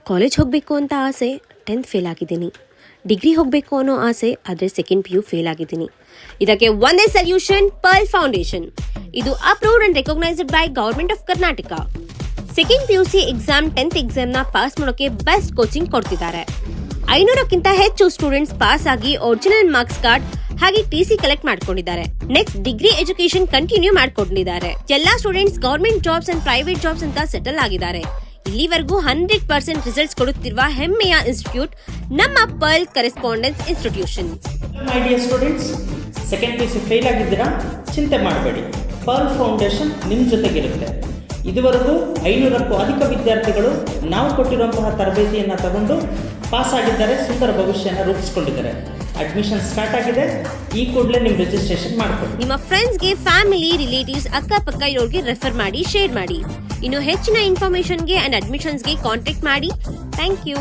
College ಹೋಗಬೇಕು ಅಂತ ಆಸೆ, 10th ಫೇಲ್ ಆಗಿದ್ದೀನಿ. ಡಿಗ್ರಿ ಹೋಗಬೇಕು ಅನ್ನೋ ಆಸೆ, ಆದರೆ ಸೆಕೆಂಡ್ PU ಫೇಲ್ ಆಗಿದ್ದೀನಿ. ಇದಕ್ಕೆ ಒಂದೇ ಸೊಲ್ಯೂಷನ್, ಪರ್ಲ್ ಫೌಂಡೇಶನ್. ಇದು approved and recognised by government of Karnataka. Second PUC exam 10th ಎಕ್ಸಾಮ್ನ ಪಾಸ್ ಮಾಡೋಕೆ ಬೆಸ್ಟ್ ಕೋಚಿಂಗ್ ಕೊಡ್ತಿದ್ದಾರೆ. 500ಕ್ಕಿಂತ ಹೆಚ್ಚು ಸ್ಟೂಡೆಂಟ್ಸ್ ಪಾಸ್ ಆಗಿ ಒರಿಜಿನಲ್ ಮಾರ್ಕ್ಸ್ ಕಾರ್ಡ್ ಹಾಗೆ TC ಕಲೆಕ್ಟ್ ಮಾಡ್ಕೊಂಡಿದ್ದಾರೆ. ನೆಕ್ಸ್ಟ್ ಡಿಗ್ರಿ ಎಜುಕೇಶನ್ ಕಂಟಿನ್ಯೂ ಮಾಡ್ಕೊಂಡಿದ್ದಾರೆ. ಎಲ್ಲಾ students government jobs and private jobs ಅಂತ ಸೆಟಲ್ ಆಗಿದ್ದಾರೆ. ಇಲ್ಲಿವರೆಗೂ 100% ರಿಸಲ್ಟ್ಸ್ ಕೊಡುತ್ತಿರುವ ಹೆಮ್ಮೆಯ ಇನ್ಸ್ಟಿಟ್ಯೂಟ್ ನಮ್ಮ Pearl correspondence institution. My dear students, second PUC fail ಆಗಿದ್ದೀರಾ? ಚಿಂತೆ ಮಾಡಬೇಡಿ, ಪರ್ಲ್ ಫೌಂಡೇಶನ್ ನಿಮ್ಮ ಜೊತೆಗಿರುತ್ತೆ. ಇದುವರೆಗೂ 500ಕ್ಕೂ ಅಧಿಕ ವಿದ್ಯಾರ್ಥಿಗಳು ನಾವು ಕೊಟ್ಟಿರುವಂತಹ ತರಬೇತಿಯನ್ನು ತಗೊಂಡು ಪಾಸ್ ಆಗಿದ್ದಾರೆ, ಸುಂದರ ಭವಿಷ್ಯನ ರೂಪಿಸಿಕೊಂಡಿದ್ದಾರೆ. ಅಡ್ಮಿಷನ್ ಸ್ಟಾರ್ಟ್ ಆಗಿದೆ. ಈ ಕೂಡಲೇ ನಿಮ್ಮ ರಿಜಿಸ್ಟ್ರೇಷನ್ ಮಾಡ್ಕೊಳ್ಳಿ. ನಿಮ್ಮ ಫ್ರೆಂಡ್ಸ್ಗೆ, ಫ್ಯಾಮಿಲಿ, ರಿಲೇಟಿವ್ಸ್, ಅಕ್ಕಪಕ್ಕ ಇರೋರಿಗೆ ರೆಫರ್ ಮಾಡಿ, ಶೇರ್ ಮಾಡಿ. ಇನ್ನು ಹೆಚ್ಚಿನ ಇನ್ಫಾರ್ಮೇಷನ್ಗೆ ಅಂಡ್ ಅಡ್ಮಿಷನ್ಸ್ಗೆ ಕಾಂಟ್ಯಾಕ್ಟ್ ಮಾಡಿ. Thank you.